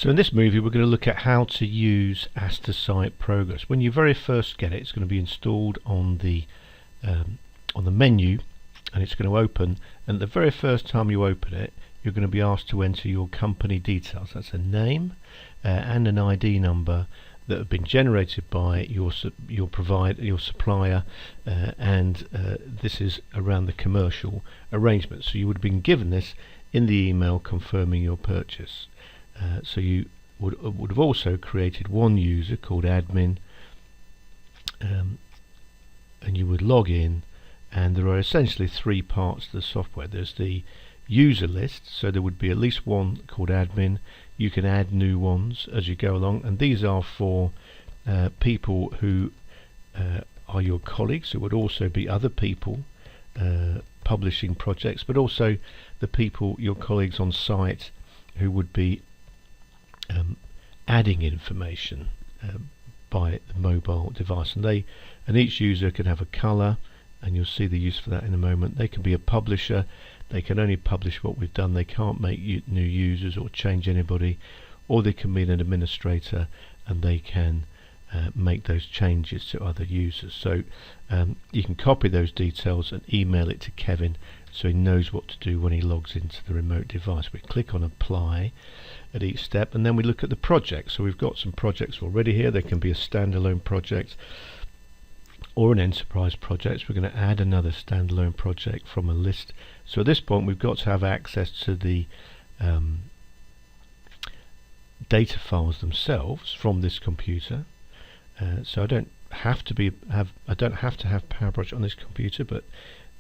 So in this movie we're going to look at how to use Asta Site Progress. When you very first get it, it's going to be installed on the menu, and it's going to open, and the very first time you open it you're going to be asked to enter your company details. That's a name and an ID number that have been generated by your supplier, and this is around the commercial arrangement. So you would have been given this in the email confirming your purchase. So you would have also created one user called admin, and you would log in, and there are essentially three parts to the software. There's the user list, so there would be at least one called admin. You can add new ones as you go along, and these are for people who are your colleagues. It would also be other people publishing projects, but also the people, your colleagues on site, who would be adding information by the mobile device, and each user can have a color, and you'll see the use for that in a moment. They can be a publisher. They can only publish what we've done. They can't make new users or change anybody, or they can be an administrator, and they can make those changes to other users. So you can copy those details and email it to Kevin so he knows what to do when he logs into the remote device. We click on apply at each step, and then we look at the project. So we've got some projects already here. They can be a standalone project or an enterprise project. We're going to add another standalone project from a list. So at this point we've got to have access to the data files themselves from this computer. So I don't have to have PowerProject on this computer, but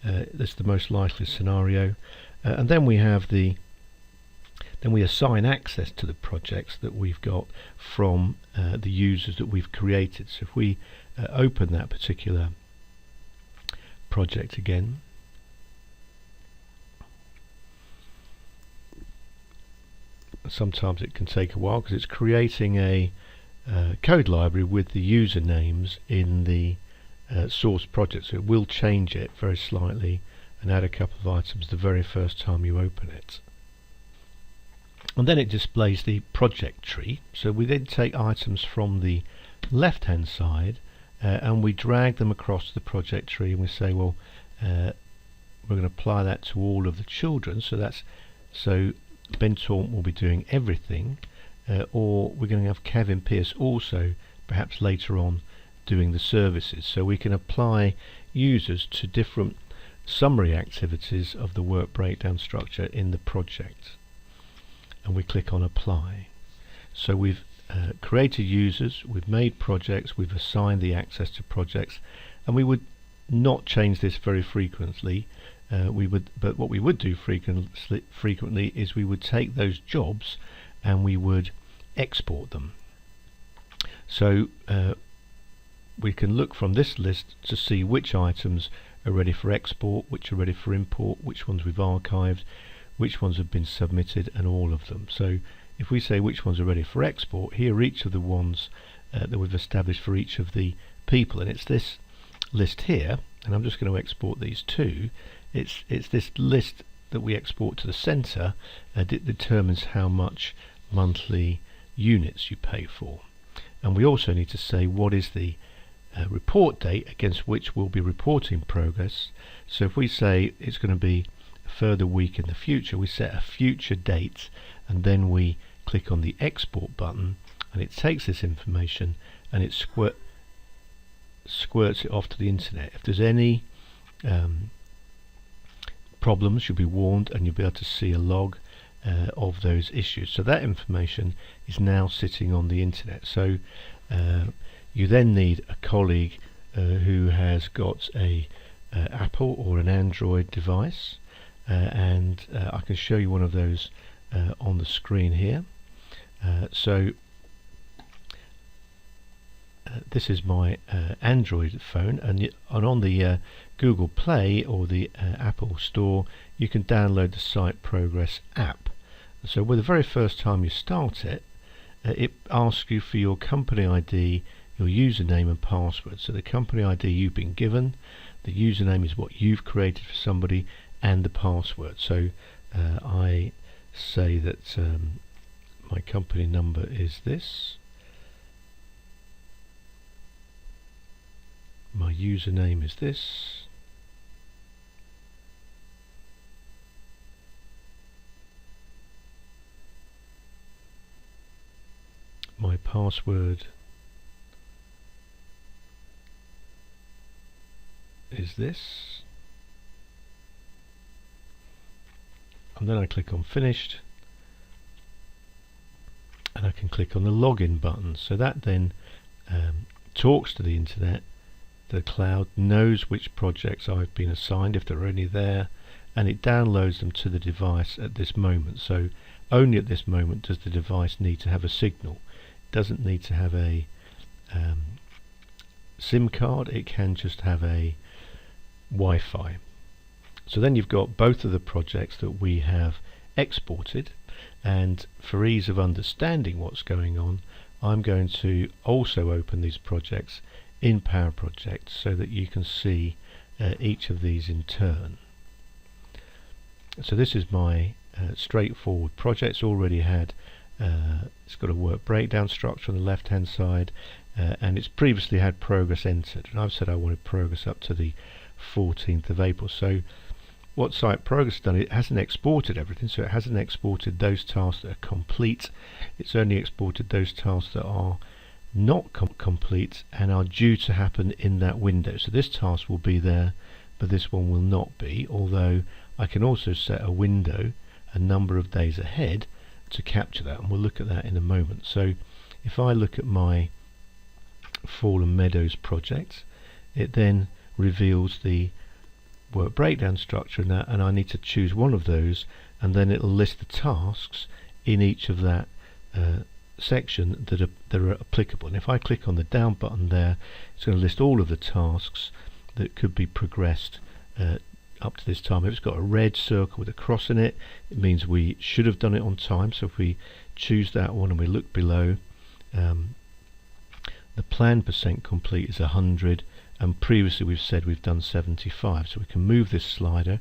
that's the most likely scenario. And then we assign access to the projects that we've got from the users that we've created. So if we open that particular project again, sometimes it can take a while because it's creating a code library with the usernames in the source project, so it will change it very slightly and add a couple of items the very first time you open it. And then it displays the project tree. So we then take items from the left hand side and we drag them across the project tree, and we say, well, we're going to apply that to all of the children. So Ben Taunt will be doing everything, or we're going to have Kevin Pierce also perhaps later on doing the services. So we can apply users to different summary activities of the work breakdown structure in the project, and we click on apply. So we've created users, we've made projects, we've assigned the access to projects, and we would not change this very frequently. But what we would do frequently is we would take those jobs and we would export them. So we can look from this list to see which items are ready for export, which are ready for import, which ones we've archived, which ones have been submitted, and all of them. So if we say which ones are ready for export, here are each of the ones that we've established for each of the people, and it's this list here, and I'm just going to export these two. It's this list that we export to the center, and it determines how much monthly units you pay for. And we also need to say what is the report date against which we'll be reporting progress. So if we say it's going to be a further week in the future, we set a future date, and then we click on the export button, and it takes this information and it squirts it off to the internet. If there's any problems, you'll be warned, and you'll be able to see a log of those issues. So that information is now sitting on the internet. So you then need a colleague who has got a Apple or an Android device, and I can show you one of those on the screen here. This is my Android phone, and on the Google Play or the Apple Store you can download the Site Progress app. So with the very first time you start it, it asks you for your company ID, your username and password. So the company ID you've been given, the username is what you've created for somebody, and the password. So I say that My company number is this. My username is this. My password is this. And then I click on finished, and I can click on the login button. So that then talks to the internet. The cloud knows which projects I've been assigned, if there are any there, and it downloads them to the device at this moment. So only at this moment does the device need to have a signal. It doesn't need to have a SIM card, it can just have a Wi-Fi. So then you've got both of the projects that we have exported, and for ease of understanding what's going on, I'm going to also open these projects in Power Projects so that you can see each of these in turn. So this is my straightforward project. It's already had it's got a work breakdown structure on the left hand side, and it's previously had progress entered, and I've said I wanted progress up to the 14th of April. So what Site Progress has done, it hasn't exported everything, so it hasn't exported those tasks that are complete. It's only exported those tasks that are not complete and are due to happen in that window. So this task will be there, but this one will not be, although I can also set a window a number of days ahead to capture that, and we'll look at that in a moment. So if I look at my Fallen Meadows project, it then reveals the work breakdown structure and that, and I need to choose one of those, and then it'll list the tasks in each of that section that are applicable. And if I click on the down button there, it's going to list all of the tasks that could be progressed up to this time. If it's got a red circle with a cross in it, it means we should have done it on time. So if we choose that one and we look below, the planned % complete is 100, and previously we've said we've done 75. So we can move this slider,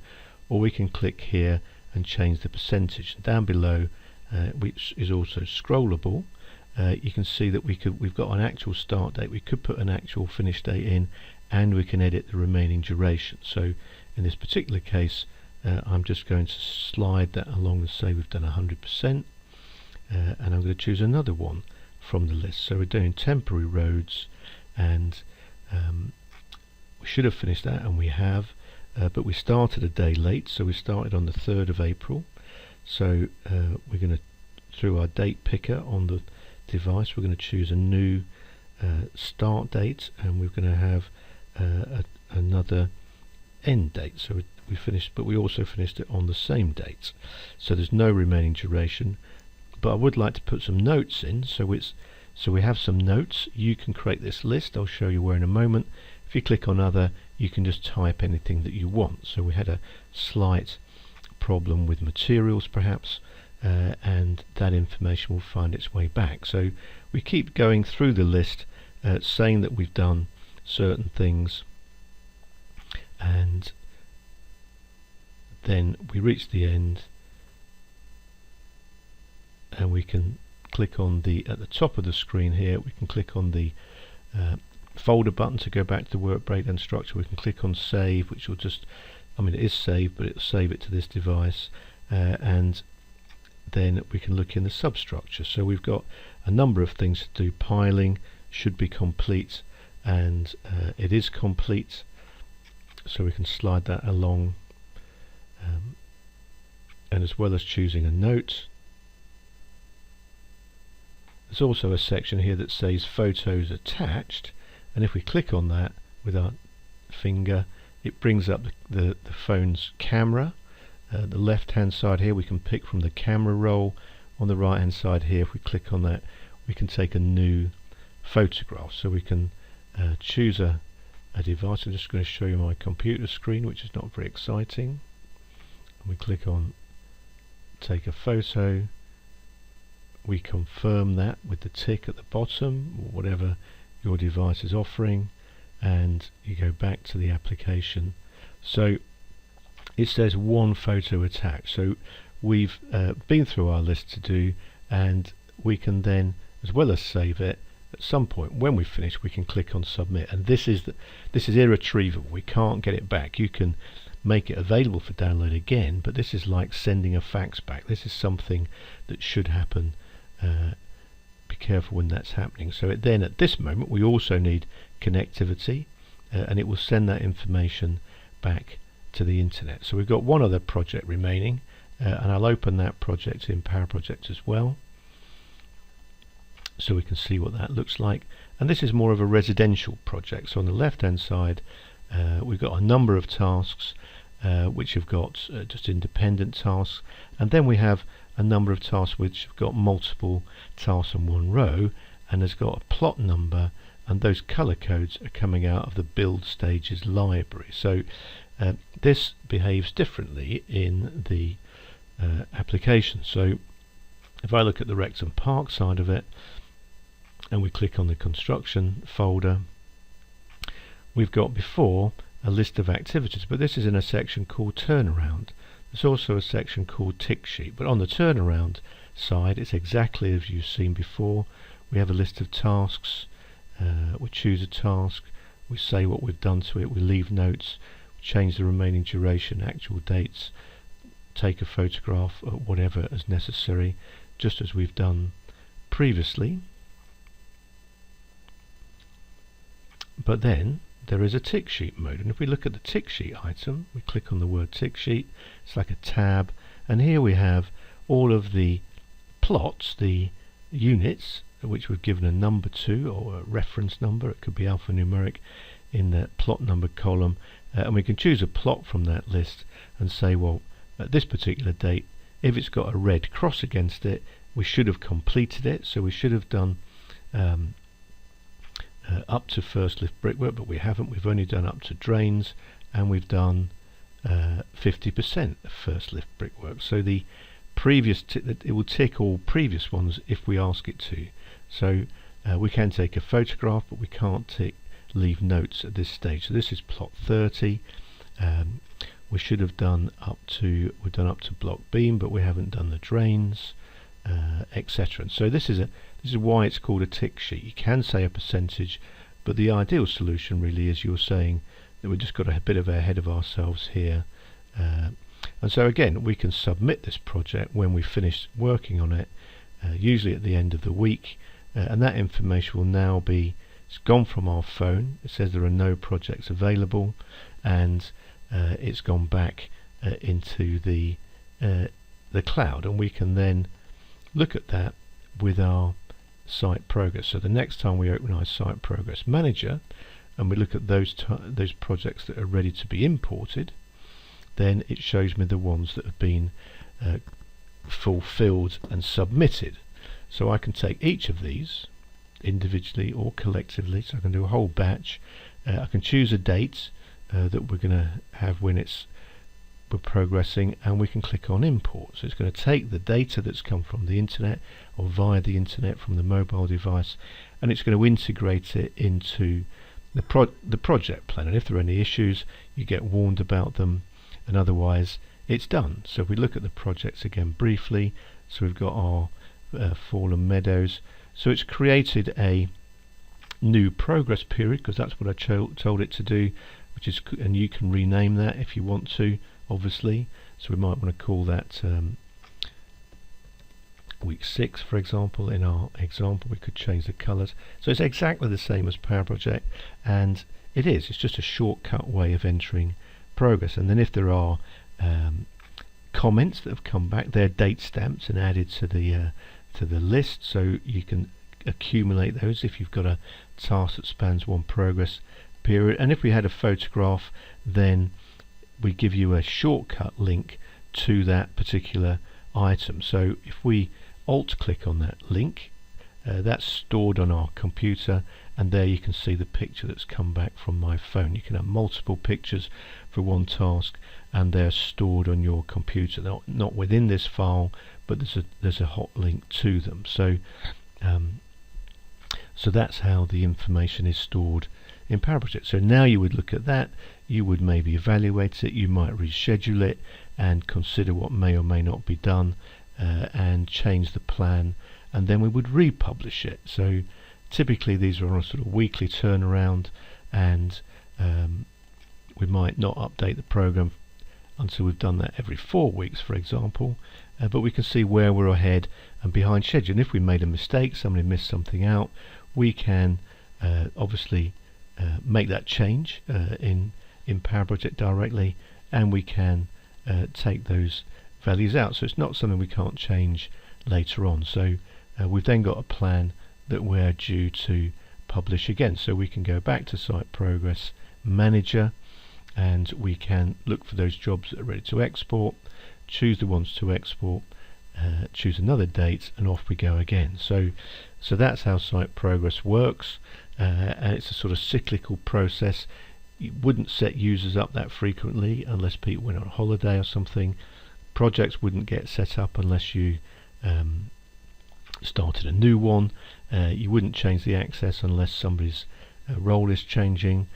or we can click here and change the percentage. And down below, which is also scrollable, you can see that we've got an actual start date. We could put an actual finish date in, and we can edit the remaining duration. So in this particular case, I'm just going to slide that along and say we've done 100%, and I'm going to choose another one from the list. So we're doing temporary roads, and we should have finished that, and we have, but we started a day late, so we started on the 3rd of April. So we're going to, through our date picker on the device, we're going to choose a new start date, and we're going to have another end date. So we finished, but we also finished it on the same date. So there's no remaining duration, but I would like to put some notes in. So we have some notes. You can create this list. I'll show you where in a moment. If you click on other, you can just type anything that you want. So we had a slight problem with materials perhaps, and that information will find its way back. So we keep going through the list, saying that we've done certain things, and then we reach the end, and we can click on the, at the top of the screen here, we can click on the folder button to go back to the work breakdown structure. We can click on save, which will just, I mean it is saved, but it'll save it to this device, and then we can look in the substructure. So we've got a number of things to do. Piling should be complete, and it is complete, so we can slide that along, and as well as choosing a note, there's also a section here that says photos attached, and if we click on that with our finger, it brings up the phone's camera. The left hand side here, we can pick from the camera roll. On the right hand side here, if we click on that, we can take a new photograph. So we can choose a device. I'm just going to show you my computer screen, which is not very exciting. And we click on take a photo. We confirm that with the tick at the bottom, or whatever your device is offering, and you go back to the application. So it says one photo attached. So we've been through our list to do, and we can then, as well as save it, at some point when we finish we can click on submit, and this is irretrievable. We can't get it back. You can make it available for download again, but this is like sending a fax back. This is something that should happen. Be careful when that's happening. So then at this moment we also need connectivity, and it will send that information back to the internet. So we've got one other project remaining, and I'll open that project in Power Project as well, so we can see what that looks like. And this is more of a residential project. So on the left hand side we've got a number of tasks which have got just independent tasks, and then we have a number of tasks which have got multiple tasks in one row, and has got a plot number, and those color codes are coming out of the build stages library. So this behaves differently in the application. So if I look at the Wrexham Park side of it, and we click on the construction folder, we've got before a list of activities, but this is in a section called turnaround. There's also a section called tick sheet, but on the turnaround side it's exactly as you've seen before. We have a list of tasks, we choose a task, we say what we've done to it, we leave notes, we change the remaining duration, actual dates, take a photograph, whatever is necessary, just as we've done previously. But then there is a tick sheet mode, and if we look at the tick sheet item, we click on the word tick sheet, it's like a tab, and here we have all of the plots, the units which we've given a number to, or a reference number, it could be alphanumeric, in the plot number column, and we can choose a plot from that list and say, well, at this particular date, if it's got a red cross against it, we should have completed it. So we should have done up to first lift brickwork, but we haven't. We've only done up to drains, and we've done 50% of first lift brickwork. So the previous it will tick all previous ones if we ask it to. So we can take a photograph, but we can't leave notes at this stage. So this is plot 30. We should have done up to block beam, but we haven't done the drains, etc. So this is why it's called a tick sheet. You can say a percentage, but the ideal solution really is you're saying that we've just got a bit of ahead of ourselves here. And so again, we can submit this project when we finish working on it, usually at the end of the week, and that information will now be, it's gone from our phone, it says there are no projects available, and it's gone back into the cloud, and we can then look at that with our site progress. So the next time we open our site progress manager and we look at those projects that are ready to be imported, then it shows me the ones that have been fulfilled and submitted. So I can take each of these individually or collectively, so I can do a whole batch. I can choose a date that we're going to have when we're progressing, and we can click on import. So it's going to take the data that's come from the internet or via the internet from the mobile device, and it's going to integrate it into the project plan, and if there are any issues you get warned about them, and otherwise it's done. So if we look at the projects again briefly, so we've got our Fallen Meadows, so it's created a new progress period because that's what I told it to do, which is, and you can rename that if you want to, obviously. So we might want to call that week 6, for example. In our example, we could change the colors. So it's exactly the same as Power Project, and it's just a shortcut way of entering progress. And then if there are comments that have come back, they're date stamped and added to the list, so you can accumulate those if you've got a task that spans one progress period. And if we had a photograph, then we give you a shortcut link to that particular item. So if we alt click on that link, that's stored on our computer, and there you can see the picture that's come back from my phone. You can have multiple pictures for one task, and they're stored on your computer, not within this file, but there's a hot link to them. So so that's how the information is stored in Power Project. So now you would look at that, you would maybe evaluate it, you might reschedule it and consider what may or may not be done, and change the plan and then we would republish it. So typically these are on a sort of weekly turnaround, and we might not update the program until we've done that every 4 weeks, for example, but we can see where we're ahead and behind schedule. And if we made a mistake, somebody missed something out, we can obviously make that change in Power Project directly, and we can take those values out. So it's not something we can't change later on. So we've then got a plan that we're due to publish again. So we can go back to Site Progress Manager, and we can look for those jobs that are ready to export, choose the ones to export, choose another date, and off we go again. So that's how Site Progress works, and it's a sort of cyclical process. You wouldn't set users up that frequently unless people went on holiday or something. Projects wouldn't get set up unless you started a new one. You wouldn't change the access unless somebody's role is changing.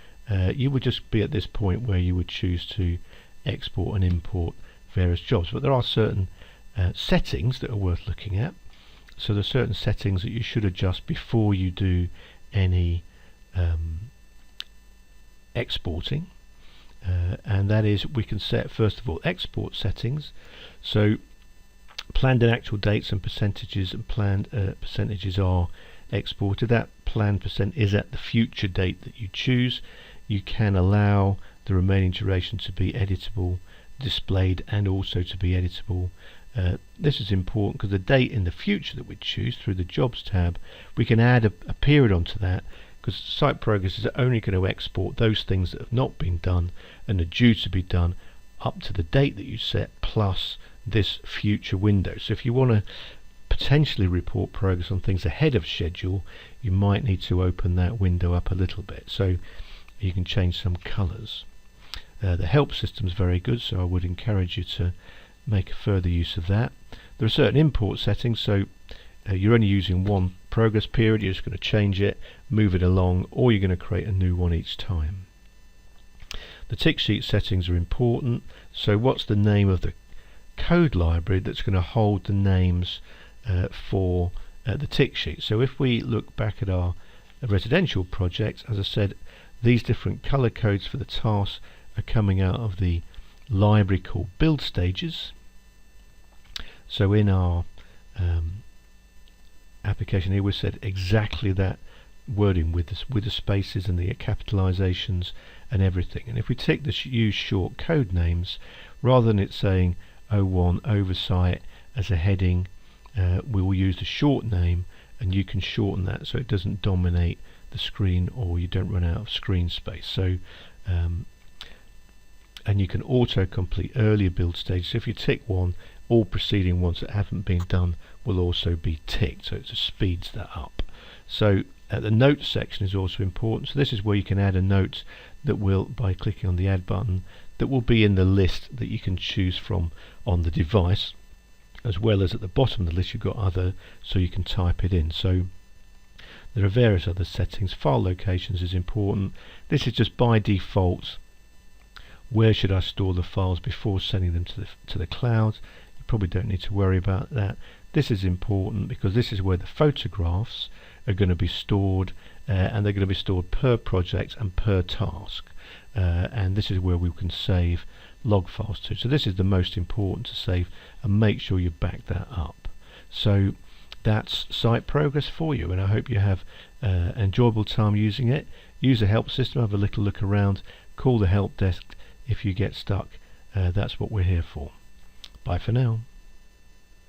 You would just be at this point where you would choose to export and import various jobs. But there are certain settings that are worth looking at. So there are certain settings that you should adjust before you do any exporting, and that is, we can set first of all export settings. So planned and actual dates and percentages, and planned percentages are exported. That planned percent is at the future date that you choose. You can allow the remaining duration to be editable, displayed, and also to be editable. This is important because the date in the future that we choose through the Jobs tab, we can add a period onto that, because Site Progress is only going to export those things that have not been done and are due to be done up to the date that you set, plus this future window. So if you want to potentially report progress on things ahead of schedule, you might need to open that window up a little bit. So you can change some colors. The help system is very good, so I would encourage you to make further use of that. There are certain import settings, so you're only using one progress period, you're just going to change it, move it along, or you're going to create a new one each time. The tick sheet settings are important. So what's the name of the code library that's going to hold the names for the tick sheet? So if we look back at our residential project, as I said, these different color codes for the tasks are coming out of the library called build stages. So in our application here, we said exactly that wording with the spaces and the capitalizations and everything. And if we tick the use short code names, rather than it saying O1 oversight as a heading, we will use the short name, and you can shorten that so it doesn't dominate the screen or you don't run out of screen space. So and you can auto complete earlier build stages. So if you tick one, all preceding ones that haven't been done will also be ticked, so it just speeds that up. So the notes section is also important. So this is where you can add a note that will, by clicking on the add button, that will be in the list that you can choose from on the device, as well as at the bottom of the list you've got other, so you can type it in. So there are various other settings. File locations is important. This is just by default, where should I store the files before sending them to the cloud. You probably don't need to worry about that. This is important because this is where the photographs are going to be stored, and they're going to be stored per project and per task, and this is where we can save log files to. So this is the most important to save, and make sure you back that up. So that's Site Progress for you, and I hope you have an enjoyable time using it. Use the help system, have a little look around, call the help desk if you get stuck. That's what we're here for. Bye for now.